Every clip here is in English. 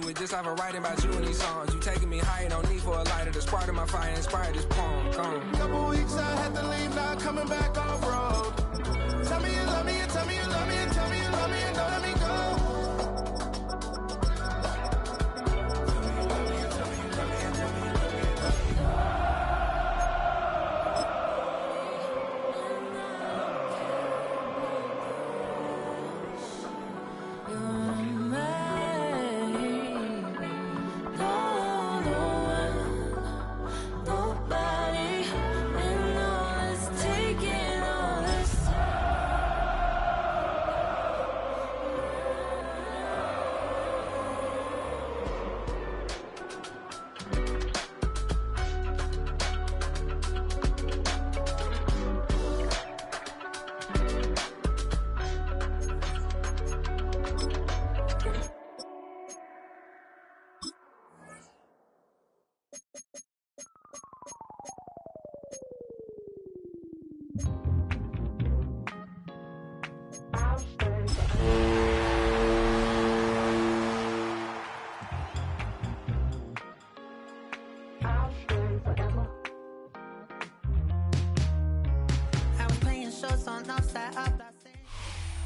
you with this, I've been writing about you in these songs. You taking me higher, no need for a lighter. The spark of my fire inspired this poem. Gone. Couple weeks I had to leave, now coming back off road. Tell me you love me, and tell me you love me, and tell me you love me, and don't let me go.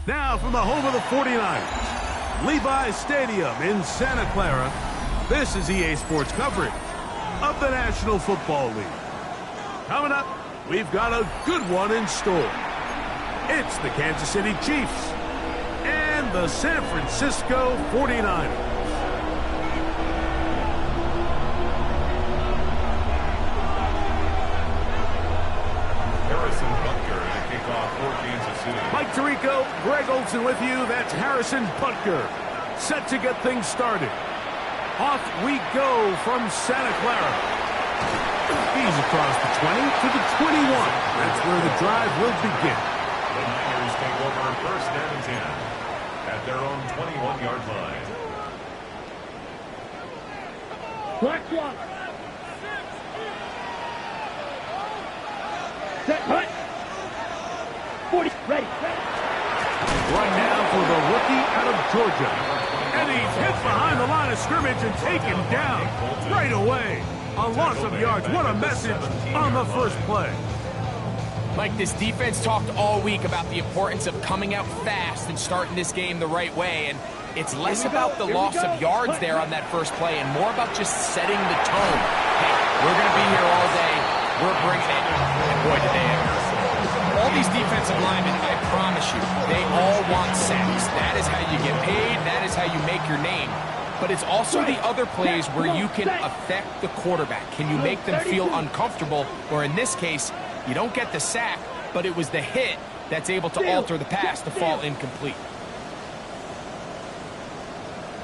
Now from the home of the 49ers, Levi's Stadium in Santa Clara, this is EA Sports coverage of the National Football League. Coming up, we've got a good one in store. It's the Kansas City Chiefs and the San Francisco 49ers. Mike Tirico, Greg Olson with you. That's Harrison Butker, set to get things started. Off we go from Santa Clara. He's across the 20 to the 21. That's where the drive will begin. The Niners take over first and 10 at their own 21-yard line. Black clock. Set, hut. 40, ready. Run now for the rookie out of Georgia. And he's hit behind the line of scrimmage and taken down right away. A loss of yards. What a message on the first play. Mike, this defense talked all week about the importance of coming out fast and starting this game the right way. And it's less about the loss of yards there on that first play and more about just setting the tone. Hey, we're going to be here all day. We're bringing it. And boy, did they ever. All these defensive linemen, I promise you, they all want sacks. That is how you get paid. That is how you make your name. But it's also the other plays where you can affect the quarterback. Can you make them feel uncomfortable? Or in this case, you don't get the sack, but it was the hit that's able to alter the pass to fall incomplete.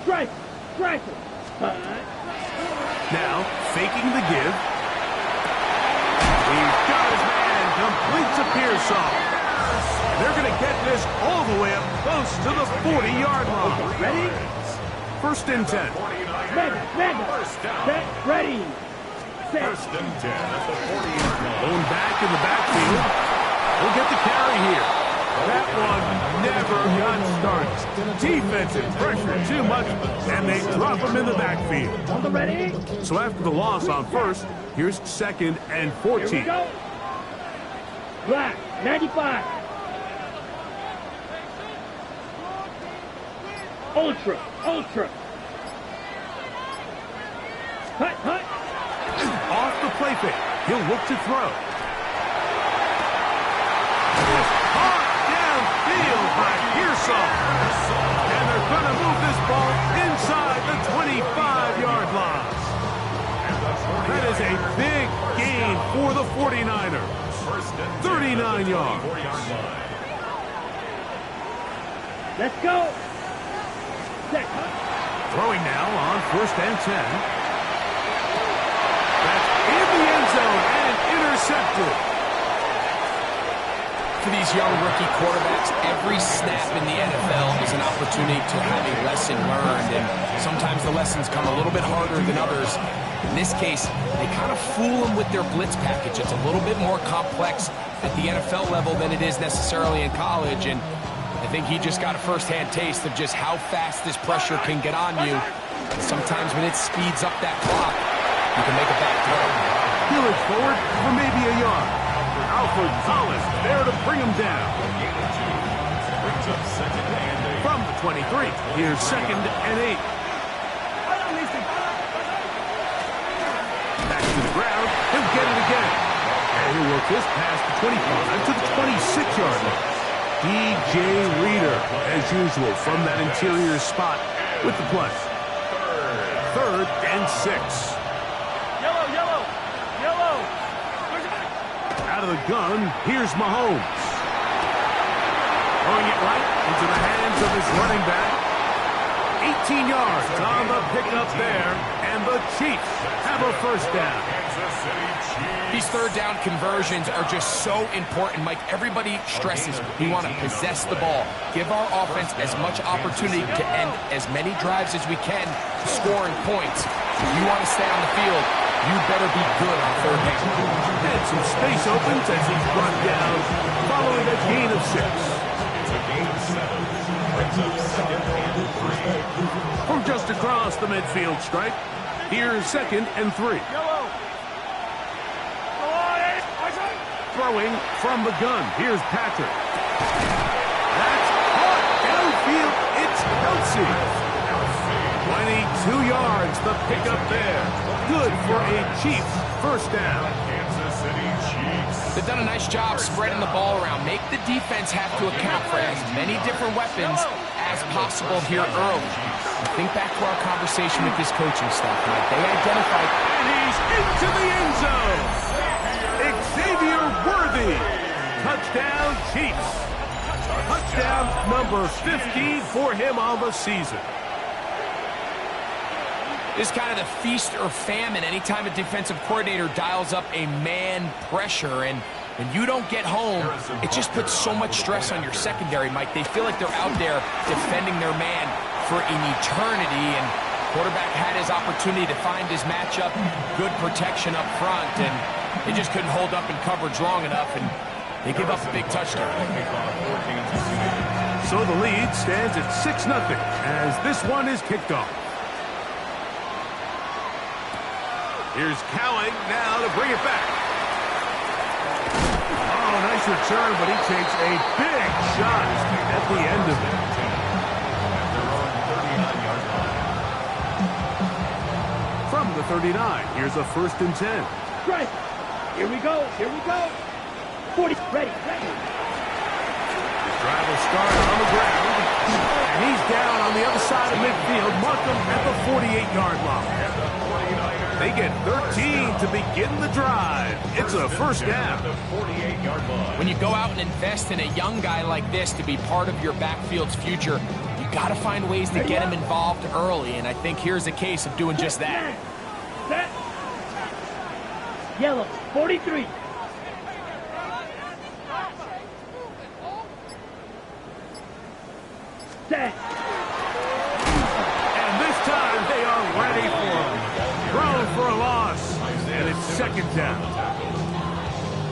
Strike. Now, faking the give. He's got his man, completes a Pearsall. They're going to get this all the way up close to the 40-yard line. Ready? First and 10. Mega. Set, ready. Set. First and 10 at the 40-yard line. Going back in the backfield. We'll get the carry here. That one never got started. Defensive pressure too much, and they drop him in the backfield. On the ready. So after the loss on first, here's second and 14. Here we go. Black, 95. Ultra. Hut. Off the play fake. He'll look to throw. Caught downfield by Pearsall. And they're going to move this ball inside the 25-yard line. That is a big gain for the 49ers. 39 yards. Let's go. Set. Throwing now on first and 10. That's in the end zone and intercepted. For these young rookie quarterbacks, every snap in the NFL is an opportunity to have a lesson learned, and sometimes the lessons come a little bit harder than others. In this case, they kind of fool them with their blitz package. It's a little bit more complex at the NFL level than it is necessarily in college, and I think he just got a first-hand taste of just how fast this pressure can get on you Sometimes when it speeds up that clock, you can make a bad throw. He'll look forward for maybe a yard. Alfred Collins there to bring him down. From the 23, here's 2nd and 8. Back to the ground, he'll get it again. And he'll work this past the 25 to the 26-yard line. DJ Reader, as usual, from that interior spot with the play. 3rd and 6. Yellow. Out of the gun, here's Mahomes. Throwing it right into the hands of his running back. 18 yards on the pickup there, and the Chiefs have a first down. These third down conversions are just so important, Mike. Everybody stresses we want to possess the ball, give our offense as much opportunity to end as many drives as we can, scoring points. If you want to stay on the field, you better be good on third down. And some space opens as he's brought down following a gain of 6. It's a gain of 7. Brings up 2nd and 3. From just across the midfield stripe, here's 2nd and 3. Throwing from the gun, here's Patrick. That's caught downfield, it's Kelsey. 22 yards, the pickup there. Good for a Chiefs first down. Kansas City Chiefs. They've done a nice job spreading the ball around. Make the defense have to account for as many different weapons as possible here early. Think back to our conversation with this coaching staff, Mike. They identified... And he's into the end zone. Xavier Worthy. Touchdown, Chiefs. Touchdown number 15 for him on the season. This kind of the feast or famine anytime a defensive coordinator dials up a man pressure, and when you don't get home, it just puts so much stress on your secondary, Mike. They feel like they're out there defending their man for an eternity, and quarterback had his opportunity to find his matchup, good protection up front, and they just couldn't hold up in coverage long enough, and they give up a big touchdown. So the lead stands at 6-0 as this one is kicked off. Here's Cowling now to bring it back. Oh, nice return, but he takes a big shot at the end of it. From the 39, here's a 1st and 10. Right. Here we go. 40, ready. The drive will start on the ground. And he's down on the other side of midfield. Mark him at the 48-yard line. They get 13 to begin the drive. It's a first down. When you go out and invest in a young guy like this to be part of your backfield's future, you got to find ways to get him involved early, and I think here's a case of doing just that. Set. Yellow, 43. Set. And this time they are ready for him. Thrown for a loss, and it's 2nd down.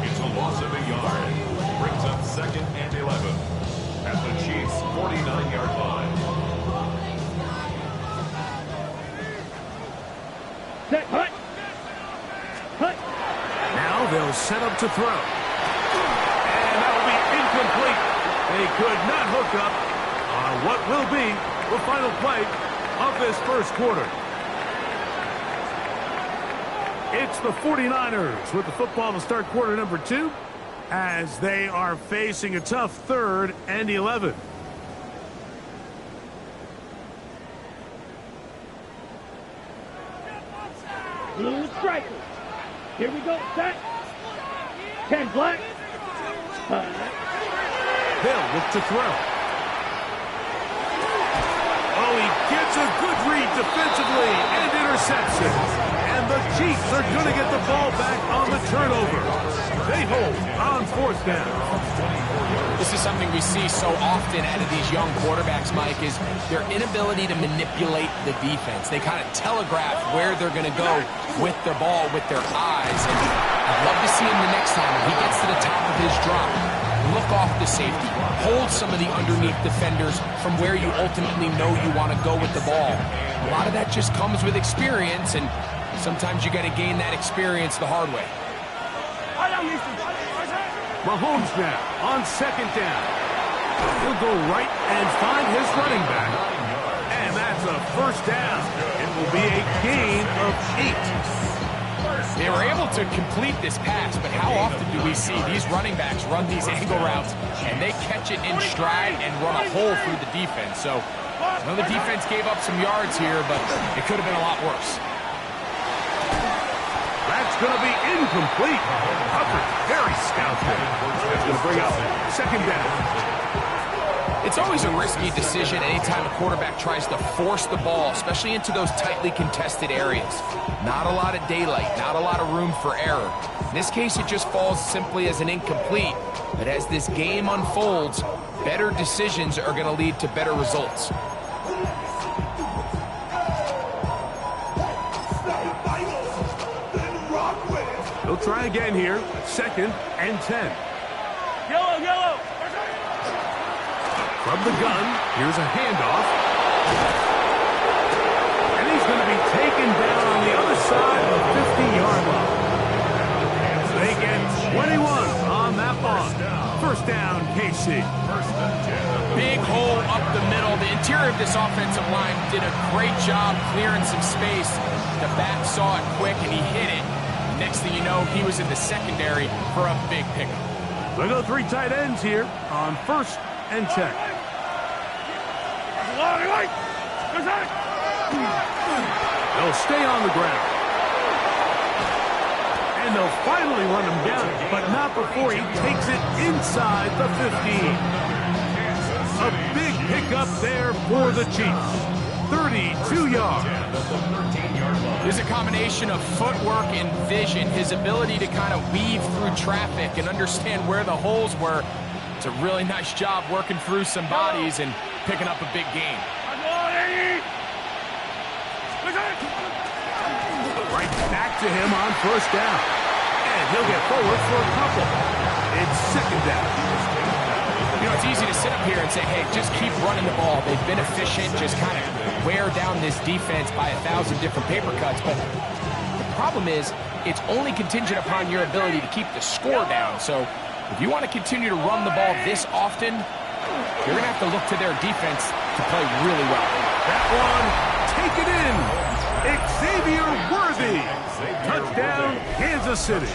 It's a loss of a yard. Brings up 2nd and 11 at the Chiefs' 49-yard line. Set. Hut. Now they'll set up to throw. And that'll be incomplete. They could not hook up on what will be the final play of this first quarter. It's the 49ers with the football to start quarter number 2 as they are facing a tough 3rd and 11. Blue strikers. Here we go. Set. 10 black. They'll look to throw. Oh, he gets a good read defensively and intercepts it. And the Chiefs are going to get the ball back on the turnover. They hold on 4th down. This is something we see so often out of these young quarterbacks, Mike, is their inability to manipulate the defense. They kind of telegraph where they're going to go with the ball, with their eyes. And I'd love to see him the next time when he gets to the top of his drop. Look off the safety. hold some of the underneath defenders from where you ultimately know you want to go with the ball. A lot of that just comes with experience, and sometimes you got to gain that experience the hard way. Mahomes now on second down. He'll go right and find his running back. And that's a first down. It will be a gain of 8. They were able to complete this pass, but how often do we see these running backs run these angle routes and they catch it in stride and run a hole through the defense? So I know the defense gave up some yards here, but it could have been a lot worse. That's going to be incomplete. Hubbard, very stout there. That's going to bring up second down. It's always a risky decision anytime a quarterback tries to force the ball, especially into those tightly contested areas. Not a lot of daylight, not a lot of room for error. In this case, it just falls simply as an incomplete. But as this game unfolds, better decisions are going to lead to better results. He'll try again here. Second and 10. Yellow. From the gun, here's a handoff. And he's going to be taken down on the other side of the 50-yard line. They get 21 on that one. First down, KC. Big hole up the middle. The interior of this offensive line did a great job clearing some space. The back saw it quick, and he hit it. Next thing you know, he was in the secondary for a big pickup. They'll go 3 tight ends here on first and 10. They'll stay on the ground. And they'll finally run him down, but not before he takes it inside the 15. A big pickup there for the Chiefs. 32 yards. There's a combination of footwork and vision, his ability to kind of weave through traffic and understand where the holes were. It's a really nice job working through some bodies and picking up a big gain. Right back to him on first down. And he'll get forward for a couple. It's second down. You know, it's easy to sit up here and say, hey, just keep running the ball. They've been efficient, just kind of wear down this defense by 1,000 different paper cuts. But the problem is, it's only contingent upon your ability to keep the score down. So if you want to continue to run the ball this often, you're going to have to look to their defense to play really well. That one, take it in. Xavier Worthy. Touchdown, Kansas City.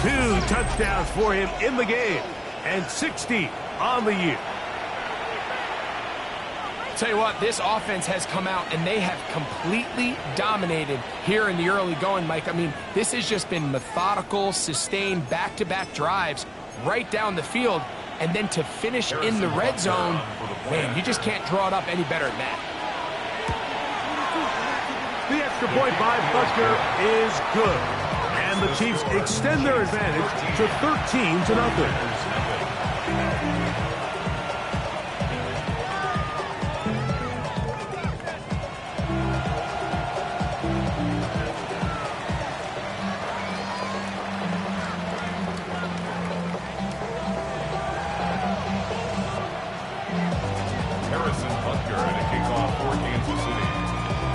2 touchdowns for him in the game. And 60 on the year. Tell you what, this offense has come out and they have completely dominated here in the early going, Mike. I mean, this has just been methodical, sustained, back-to-back drives right down the field. And then to finish in the red zone, man, you just can't draw it up any better than that. The extra point by Butker is good. And the Chiefs extend their advantage to 13-0.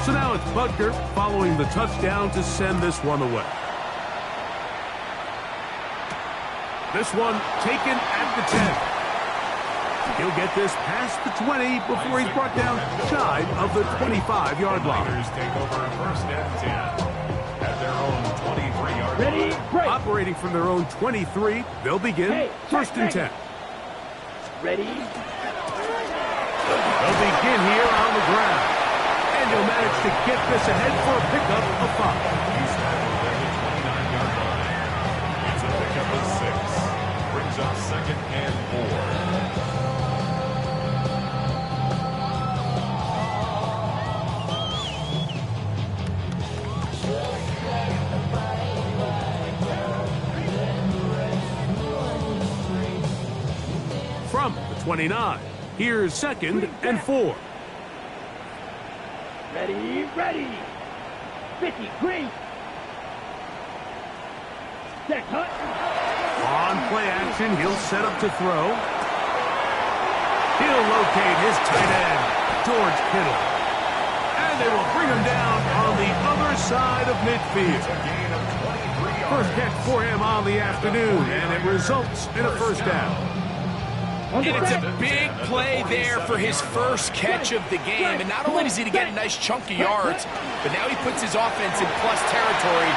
So now it's Butker following the touchdown to send this one away. This one taken at the 10. He'll get this past the 20 before he's brought down shy of the 25-yard line. Take over first and 10 at their own 23-yard line. Ready, break. Operating from their own 23, they'll begin first and 10. Ready. They'll begin here on the ground. And he'll manage to get this ahead for a pickup of 5. He's tackled at the 29-yard line. It's a pickup of 6. Brings up second and 4. From the 29, here's second and 4. Ready. 50, green. Set, cut. On play action, he'll set up to throw. He'll locate his tight end, George Kittle. And they will bring him down on the other side of midfield. First catch for him on the afternoon, and it results in a first down. And it's a big play there for his first catch of the game. And not only does he get a nice chunk of yards, but now he puts his offense in plus territory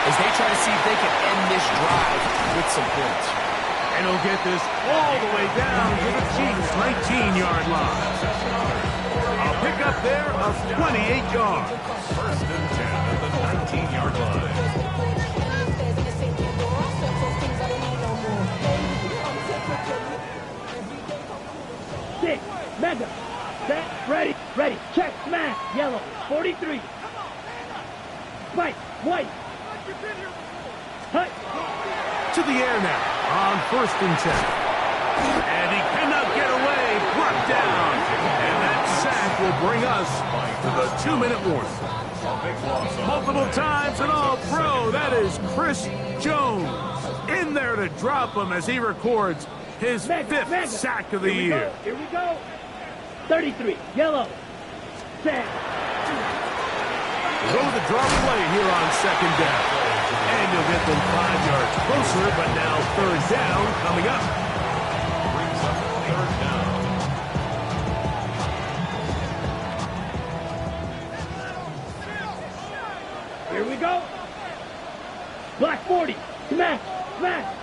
as they try to see if they can end this drive with some points. And he'll get this all the way down to the Cheifs' 19-yard line. A pickup there of 28 yards. First and 10 at the 19-yard line. 6, mega, set, ready, check, smash, yellow, 43. Spike, white. Hut. To the air now on first and 10. And he cannot get away, brought down. And that sack will bring us to the 2-minute warning. Multiple times and all pro, that is Chris Jones in there to drop him as he records his fifth sack of the year. Here we go. 33, yellow, set. Go the draw play here on second down. And you'll get them 5 yards closer, but now third down coming up. Brings up third down. Here we go. Black 40, smash, smash.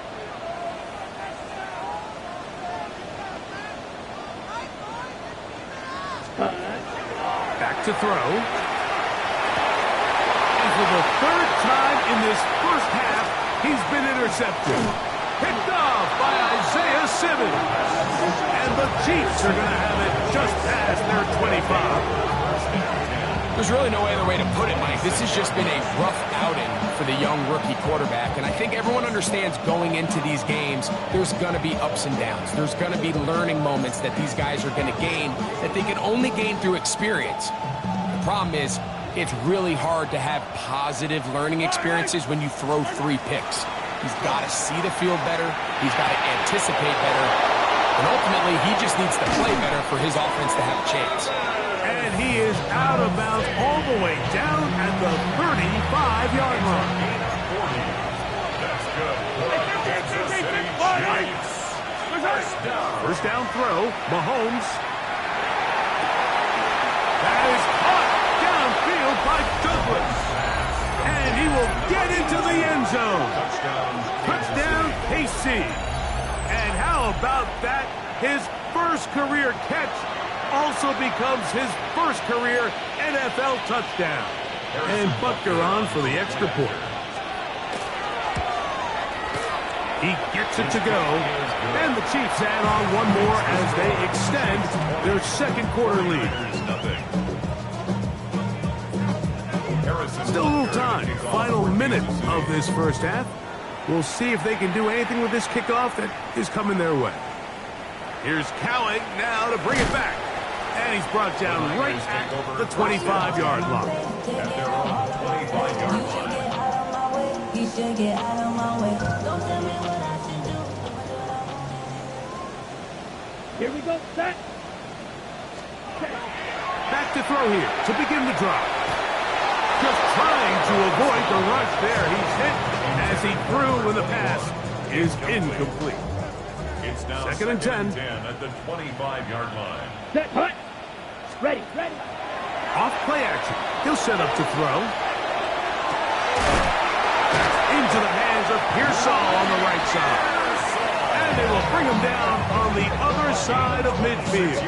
Back to throw. And for the third time in this first half, he's been intercepted. Picked off by Isaiah Simmons. And the Cheifs are going to have it just past their 25. There's really no other way to put it, Mike. This has just been a rough outing for the young rookie quarterback. And I think everyone understands going into these games, there's going to be ups and downs. There's going to be learning moments that these guys are going to gain that they can only gain through experience. The problem is, it's really hard to have positive learning experiences when you throw 3 picks. He's got to see the field better. He's got to anticipate better. And ultimately, he just needs to play better for his offense to have a chance. And he is out of bounds all the way down at the 35-yard line. That's good. Kansas City Cheifs. First down throw, Mahomes. That is caught downfield by Douglas. And he will get into the end zone. Touchdown, KC. And how about that? His first career catch also becomes his first career NFL touchdown. And Butker on for the extra point. He gets it to go. And the Chiefs add on one more as they extend their second quarter lead. Still a little time. Final minute of this first half. We'll see if they can do anything with this kickoff that is coming their way. Here's Cowing now to bring it back. And he's brought down right at the 25-yard line. At their own 25-yard line. Here we go, set. Back to throw here to begin the drive. Just trying to avoid the rush there. He's hit as he threw when the pass is incomplete. It's now Second and 10. at the 25-yard line. Set, hut. Ready. Off play action. He'll set up to throw. Into the hands of Pearsall on the right side. And they will bring him down on the other side of midfield.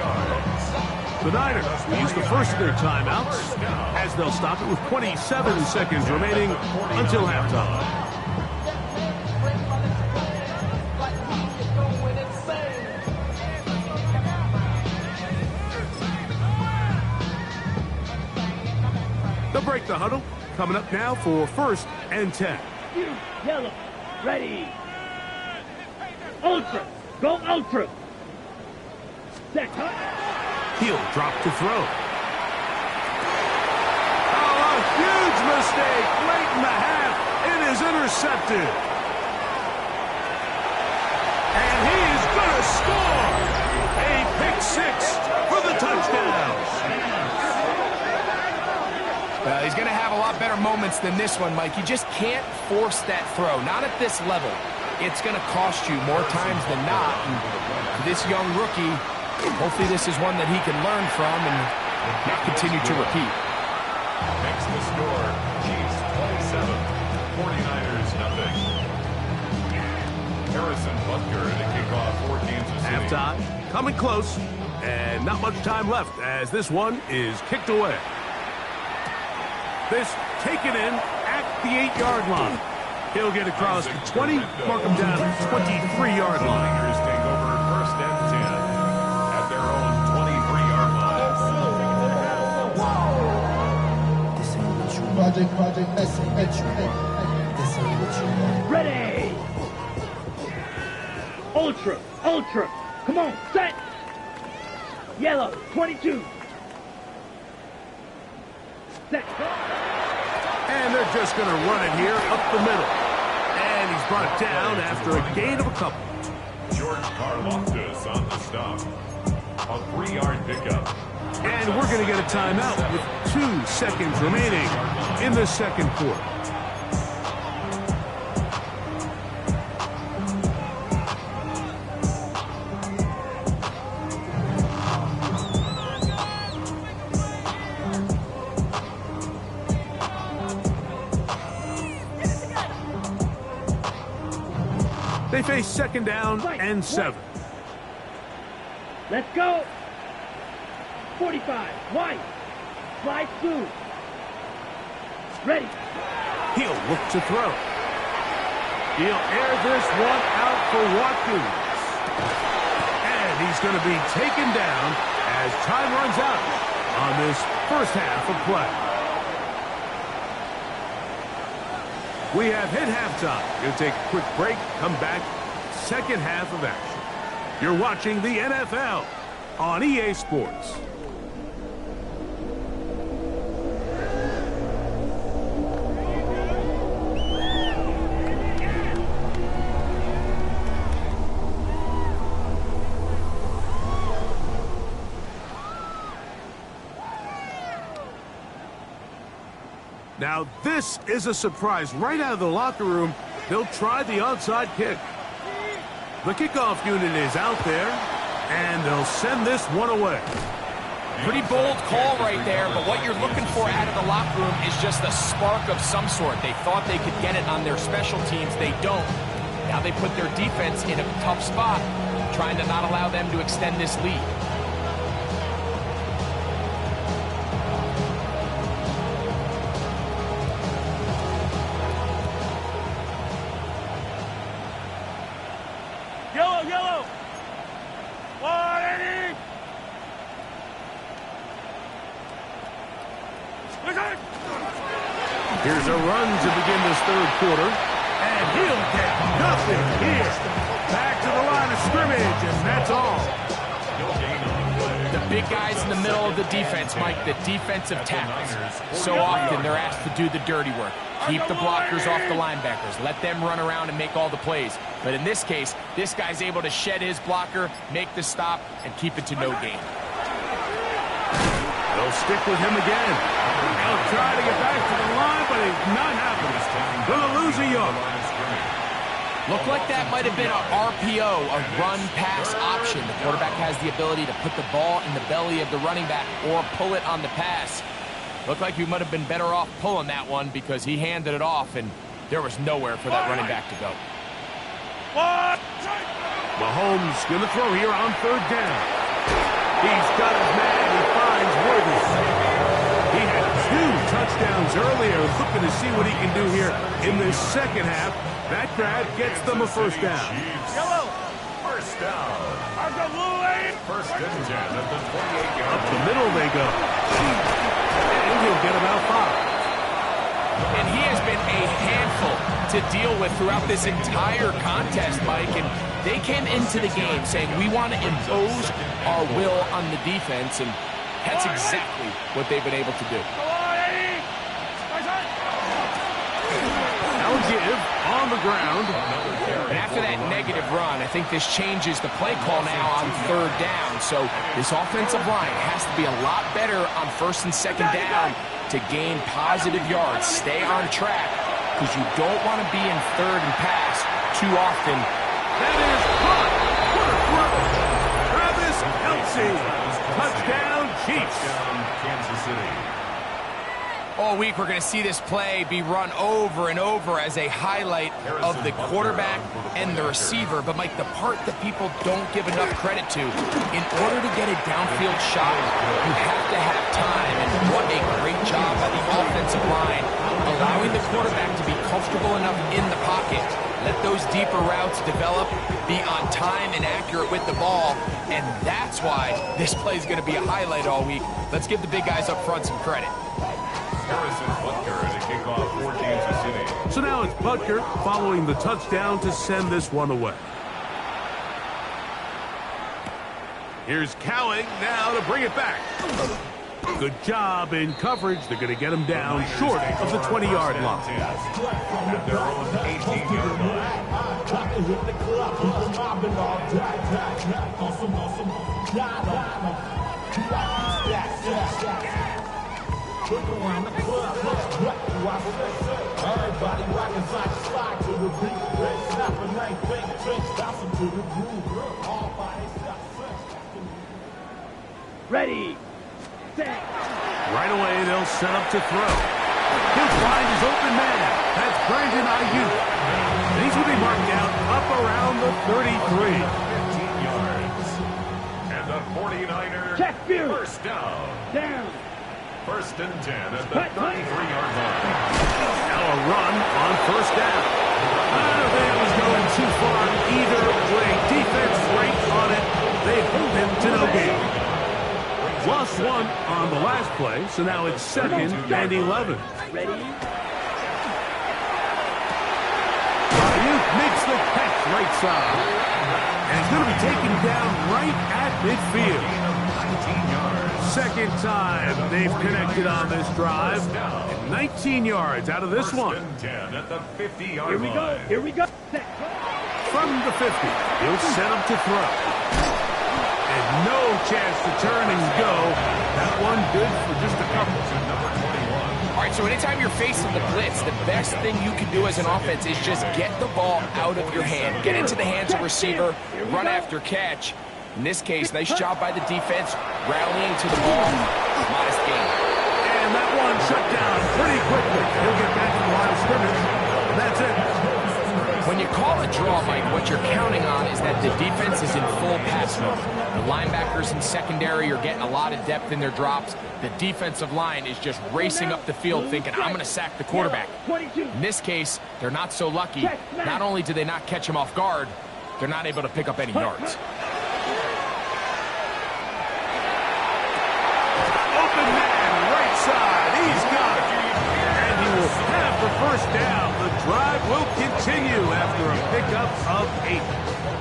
The Niners will use the first of their timeouts as they'll stop it with 27 seconds remaining until halftime. They'll break the huddle. Coming up now for first and 10. Yellow, ready. Ultra, go ultra. Set, hut. He'll drop to throw. Oh, a huge mistake late in the half. It is intercepted. And he is going to score. A pick Well, he's going to have a lot better moments than this one, Mike. You just can't force that throw, not at this level. It's going to cost you more times than not. And this young rookie, hopefully this is one that he can learn from and not continue to repeat. Next to score, Chiefs 27, 49ers nothing. Harrison Butker to kick off for Kansas City. Halftime, coming close, and not much time left as this one is kicked away. This taken in at the 8-yard line. He'll get across the 20, mark him down at the 23-yard line. Niners take over first and 10 at their own 23-yard line. Project, this ain't what you want. Ready! Ultra. Come on, set! Yellow, 22. Set. And they're just going to run it here up the middle. And he's brought down after a gain of a couple. George Karlaftis on the stop. A 3-yard pickup. And we're going to get a timeout with 2 seconds remaining in the second quarter. They face second down and 7. Let's go. 45, white. Slide through. Ready. He'll look to throw. He'll air this one out for Watkins. And he's going to be taken down as time runs out on this first half of play. We have hit halftime. We'll take a quick break, come back, second half of action. You're watching the NFL on EA Sports. Now, this is a surprise. Right out of the locker room, they'll try the onside kick. The kickoff unit is out there, and they'll send this one away. Pretty bold call right there, but what you're looking for out of the locker room is just a spark of some sort. They thought they could get it on their special teams. They don't. Now they put their defense in a tough spot, trying to not allow them to extend this lead. Yellow. 180. Here's a run to begin this third quarter, and he'll get nothing here. Back to the line of scrimmage, and that's all. The big guys in the middle of the defense, Mike, the defensive tackles. So often they're asked to do the dirty work. Keep the blockers off the linebackers. Let them run around and make all the plays. But in this case, this guy's able to shed his blocker, make the stop, and keep it to no gain. They'll stick with him again. They'll try to get back to the line, but it's not happening. Going to lose a yard. Looked like that might have been a RPO, a run-pass option. The quarterback has the ability to put the ball in the belly of the running back or pull it on the pass. Looked like he might have been better off pulling that one because he handed it off, and there was nowhere for that running back to go. Mahomes going to throw here on third down. He's got his man. He finds Worthy. He had 2 touchdowns earlier. Looking to see what he can do here in this second half. That grab gets them a first down. Yellow. First down. First and 10 at the 28-yard Up the middle they go. And he'll get about 5. And he has been a handful to deal with throughout this entire contest, Mike. And they came into the game saying, we want to impose our will on the defense, and that's exactly what they've been able to do. Now give on the ground. And after that negative run, I think this changes the play call now on third down. So this offensive line has to be a lot better on first and second down to gain positive yards. Stay on track because you don't want to be in third and pass too often. That is caught. What a throw. Travis Kelce. Touchdown, Chiefs. Kansas City. All week, we're going to see this play be run over and over as a highlight of the quarterback and the receiver. But, Mike, the part that people don't give enough credit to, in order to get a downfield shot, you have to have time. And what a great job by the offensive line, allowing the quarterback to be comfortable enough in the pocket. Let those deeper routes develop, be on time and accurate with the ball. And that's why this play is going to be a highlight all week. Let's give the big guys up front some credit. Harrison Butker to kick off for Kansas City. So now it's Butker following the touchdown to send this one away. Here's Cowing now to bring it back. Good job in coverage. They're going to get him down short of the 20-yard line. At their own 18-yard Ready, set. Right away, they'll set up to throw. He'll find his open man. That's Brandon Ayuk. And he's going to be marked down up around the 33. 15 yards. And the 49er Cheifs. first down. Down. First and 10 at the 33-yard line. Now a run on first down. I don't think it was going too far either way. Defense right on it. They hold him to no gain. Lost one on the last play, so now it's 2nd and 11. Ready. Ayuk makes the catch right side. And he's going to be taken down right at midfield. 19 yards. Second time they've connected on this drive. And 19 yards out of this one. First and 10 at the 50-yard Here we go. line. Here we go. Set. From the 50, he'll set him to throw. And no chance to turn and go. That one good for just a couple. Number 21. All right, so anytime you're facing the blitz, the best thing you can do as an offense is just get the ball out of your hand. Get into the hands of receiver, run after catch. In this case, nice job by the defense, rallying to the ball. Modest gain. And that one shut down pretty quickly. He'll get back to the line of scrimmage. That's it. When you call a draw, Mike, what you're counting on is that the defense is in full pass mode. The linebackers in secondary are getting a lot of depth in their drops. The defensive line is just racing up the field thinking, I'm going to sack the quarterback. In this case, they're not so lucky. Not only do they not catch him off guard, they're not able to pick up any yards. Open man, right side. He's got it. And he will have the first down. The drive will continue after a pickup of 8.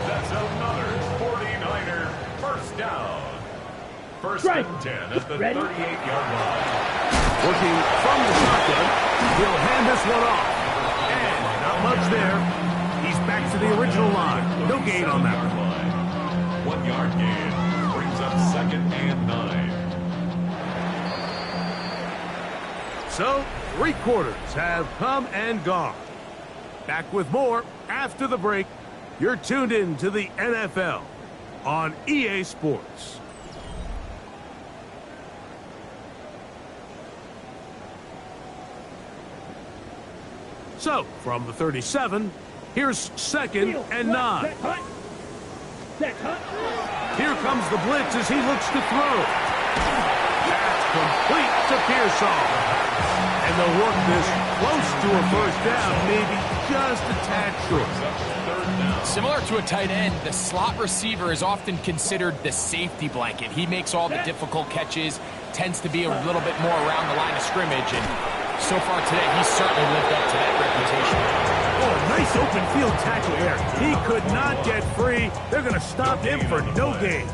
That's another 49er first down. First and 10 at the 38-yard line. Working from the shotgun, he'll hand this one off. And not much there. He's back to the original line. No gain on that one. 1 yard gain brings up 2nd and 9. So, 3 quarters have come and gone. Back with more after the break. You're tuned in to the NFL on EA Sports. So, from the 37, here's 2nd and 9. Here comes the blitz as he looks to throw. That's complete to Pearsall. And they'll work this close to a first down, maybe just a tad short. Similar to a tight end, the slot receiver is often considered the safety blanket. He makes all the difficult catches, tends to be a little bit more around the line of scrimmage, and so far today, he's certainly lived up to that reputation. Oh, nice open field tackle there. He could not get free. They're going to stop him for no gain.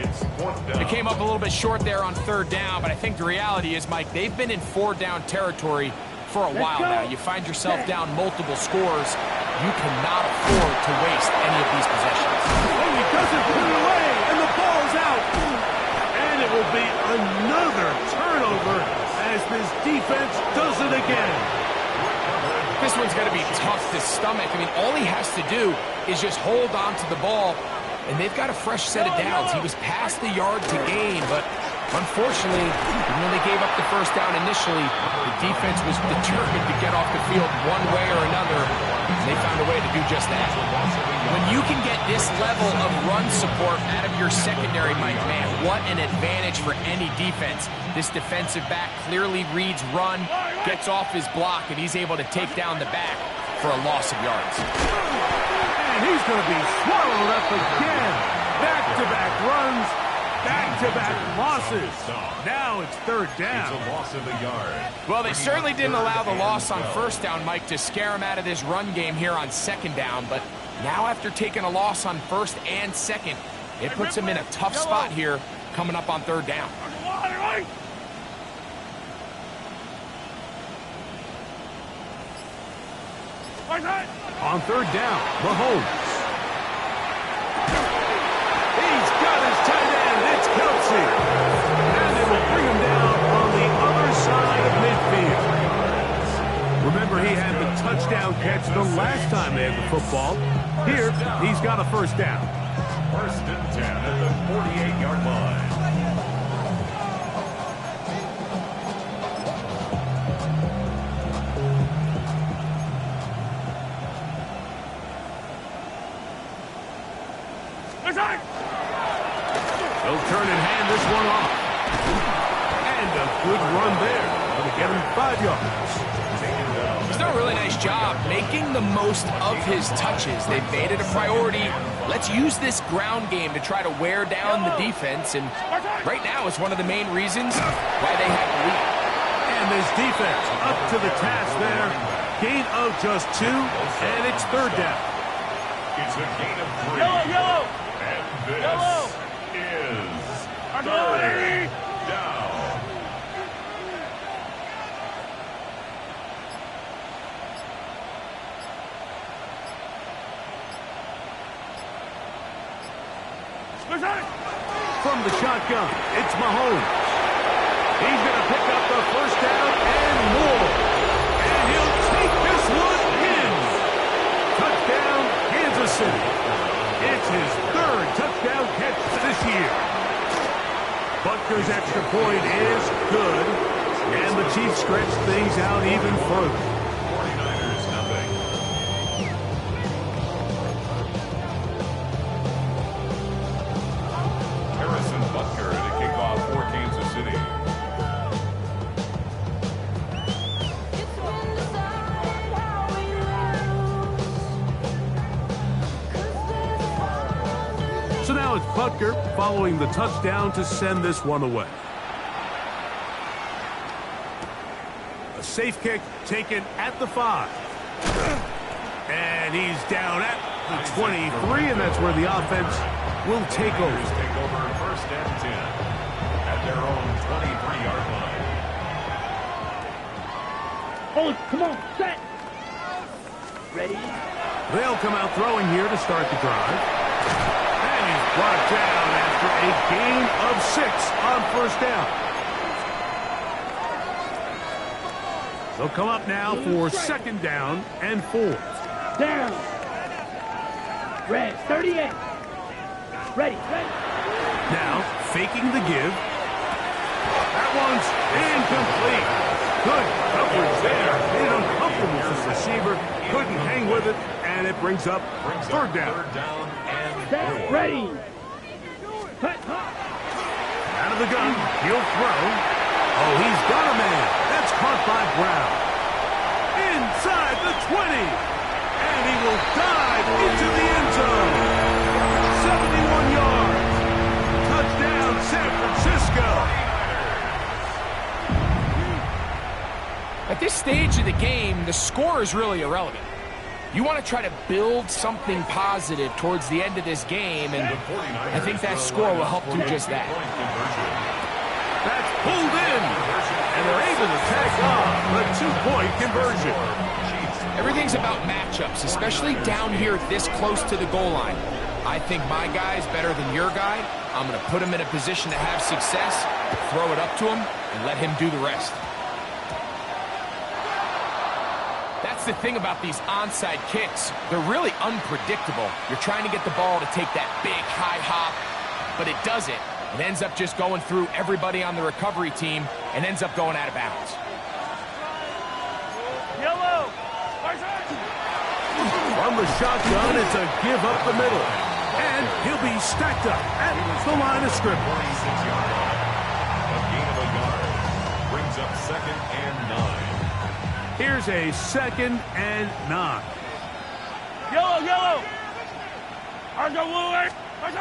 It's 4th down. It came up a little bit short there on 3rd down, but I think the reality is, Mike, they've been in 4-down territory for a while now. You find yourself down multiple scores. You cannot afford to waste any of these possessions. Oh, he doesn't put it away, and the ball's out. And it will be another turnover as this defense does it again. This one's going to be tough to stomach. I mean, all he has to do is just hold on to the ball, and they've got a fresh set of downs. He was past the yard to gain, but unfortunately, even though they gave up the first down initially, the defense was determined to get off the field one way or another, and they found a way to do just that. When you can get this level of run support out of your secondary, Mike, man, what an advantage for any defense. This defensive back clearly reads run, gets off his block, and he's able to take down the back for a loss of yards. And he's going to be swallowed up again. Back-to-back runs, back-to-back losses. Now it's third down. It's a loss of a yard. Well, they certainly didn't allow the loss on first down, Mike, to scare him out of this run game here on second down. But now after taking a loss on first and second, it puts him in a tough spot here coming up on third down. On third down, Mahomes. He's got his tight end. It's Kelsey. And it will bring him down on the other side of midfield. Remember, he had the touchdown catch the last time they had the football. Here, he's got a first down. First and 10 at the 48-yard line. They'll turn and hand this one off. And a good run there. Going to get him 5 yards. He's done a really nice job making the most of his touches. They've made it a priority. Let's use this ground game to try to wear down the defense. And right now it's one of the main reasons why they have the lead. And this defense up to the task there. Gain of just 2, and it's third down. It's a gain of 3. Yellow. And this is third down. From the shotgun, it's Mahomes. He's going to pick up the first down and more. And he'll take this one in. Touchdown, Kansas City. It's his third touchdown catch this year. Butker's extra point is good. And the Chiefs stretch things out even further. 49ers nothing. Harrison Butker to kick off for Kansas City. So now it's Butker following the touchdown to send this one away. A safe kick taken at the 5. And he's down at the 23, and that's where the offense will take over. Take over first and 10 at their own 23-yard line. Oh, come on, set. Ready? They'll come out throwing here to start the drive. And he's brought down after a gain of 6 on first down. They'll come up now for second down and 4. Down. Red, 38. Ready. Now, faking the give. That one's incomplete. Good coverage there. Made it uncomfortable for the receiver. Couldn't hang with it, and it brings up third down. Third down and Set, 4. ready. Out of the gun, he'll throw. Oh, he's got a man. That's caught by Brown. Inside the 20. And he will dive into the end zone. 71 yards. Touchdown, San Francisco. At this stage of the game, the score is really irrelevant. You want to try to build something positive towards the end of this game, and I think that score will help do just that. That's pulled in, and they're able to tack on the 2-point conversion. Everything's about matchups, especially down here this close to the goal line. I think my guy's better than your guy. I'm going to put him in a position to have success, throw it up to him, and let him do the rest. That's the thing about these onside kicks. They're really unpredictable. You're trying to get the ball to take that big high hop, but it doesn't. It ends up just going through everybody on the recovery team and ends up going out of bounds. Yellow. From the shotgun, it's a give up the middle. And he'll be stacked up at the line of scrimmage. 46 yard line. A gain of a yard. Brings up 2nd and 9. Here's a 2nd and 9. Yellow. Argo Wooler. A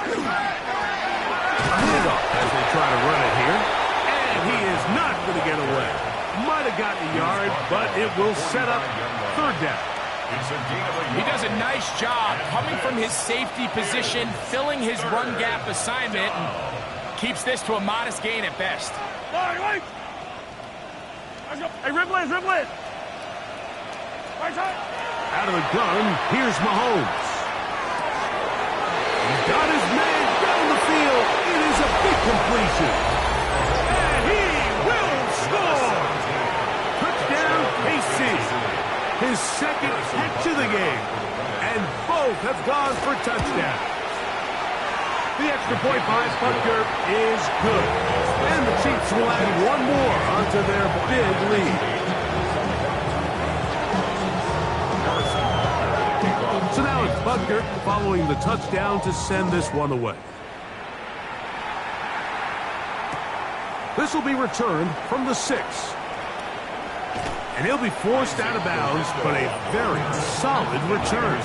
handoff as they try to run it here. And he is not going to get away. Might have gotten a yard, but it will set up 3rd down. He does a nice job coming from his safety position, filling his run gap assignment, and keeps this to a modest gain at best. Hey, ribble it. Out of the gun, here's Mahomes. He got his man down the field. It is a big completion. And he will score. Touchdown, KC. His 2nd catch of the game. And both have gone for touchdowns. The extra point by Butker is good. And the Chiefs will add one more onto their big lead. So now it's Butker following the touchdown to send this one away. This will be returned from the 6. And he'll be forced out of bounds, but a very solid return.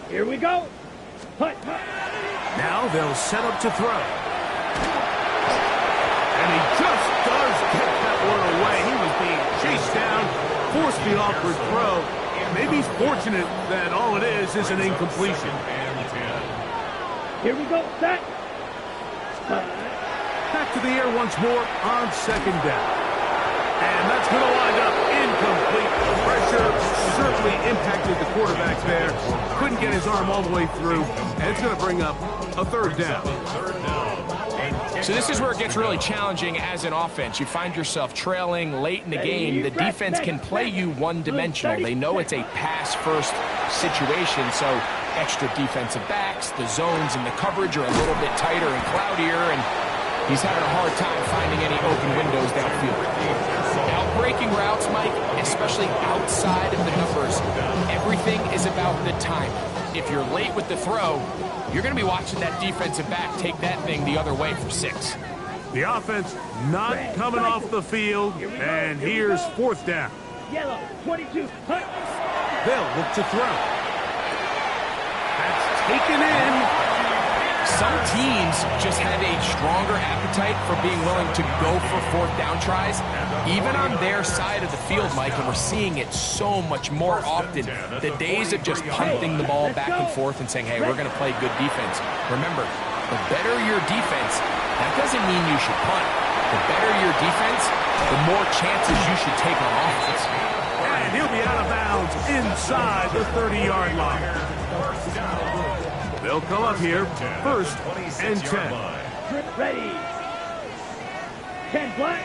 Here we go. Now they'll set up to throw. And he just does get that one away. He was being chased down, forced the awkward throw. Maybe he's fortunate that all it is an incompletion. Here we go, set. Back to the air once more on 2nd down. And that's going to wind up incomplete. The pressure certainly impacted the quarterback there. Couldn't get his arm all the way through. And it's going to bring up a 3rd down. So this is where it gets really challenging as an offense. You find yourself trailing late in the game. The defense can play you one-dimensional. They know it's a pass-first situation, so extra defensive backs, the zones and the coverage are a little bit tighter and cloudier, and he's having a hard time finding any open windows downfield. Out-breaking routes, Mike, especially outside of the numbers, everything is about the time. If you're late with the throw, you're going to be watching that defensive back take that thing the other way for 6. The offense not coming off the field, and here's 4th down. Yellow, 22. They'll look to throw. That's taken in. Some teams just have a stronger appetite for being willing to go for 4th down tries, even on their side of the field, Mike, and we're seeing it so much more often. The days of just punting the ball back and forth and saying, hey, we're going to play good defense. Remember, the better your defense, that doesn't mean you should punt. The better your defense, the more chances you should take on offense. And he'll be out of bounds inside the 30-yard line. They'll come up here, 1st and 10. Ready. 10 black.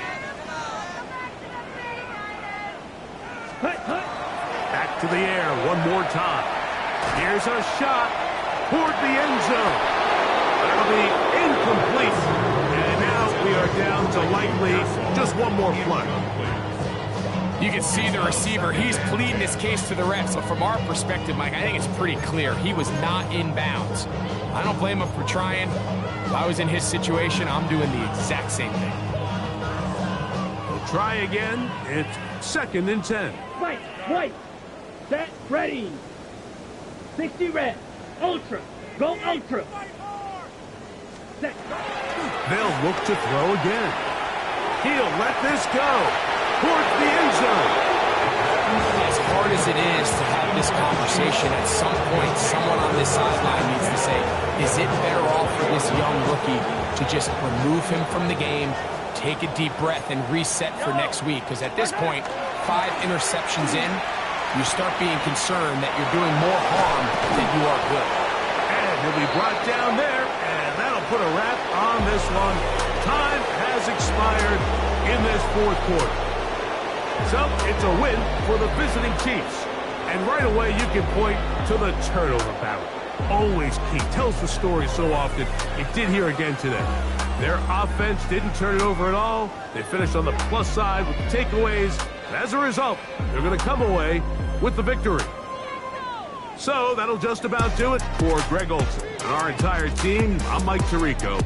Back to the air one more time. Here's a shot toward the end zone. That'll be incomplete. And now we are down to likely just one more play. You can see the receiver. He's pleading his case to the ref. So from our perspective, Mike, I think it's pretty clear. He was not in bounds. I don't blame him for trying. If I was in his situation, I'm doing the exact same thing. We'll try again. It's 2nd and 10. White. Set. Ready. 60 red. Ultra. Go ultra. Set. They'll look to throw again. He'll let this go towards the end zone. As hard as it is to have this conversation, at some point, someone on this sideline needs to say, is it better off for this young rookie to just remove him from the game, take a deep breath, and reset for next week? Because at this point, 5 interceptions in, you start being concerned that you're doing more harm than you are good. And He'll be brought down there, and that'll put a wrap on this one. Time has expired in this fourth quarter. So it's a win for the visiting Chiefs. And right away, you can point to the turnover battle. Always key. Tells the story so often. It did here again today. Their offense didn't turn it over at all. They finished on the plus side with the takeaways. And as a result, they're going to come away with the victory. So that'll just about do it for Greg Olson and our entire team. I'm Mike Tirico.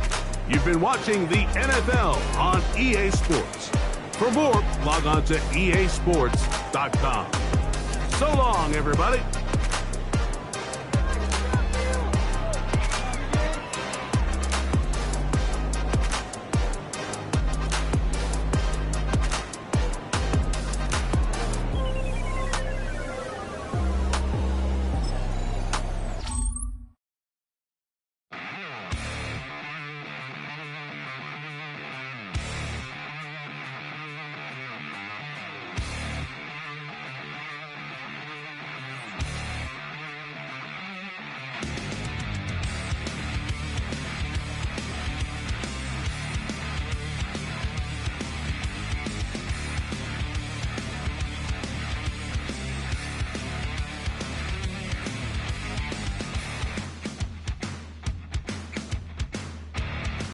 You've been watching the NFL on EA Sports. For more, log on to easports.com. So long, everybody.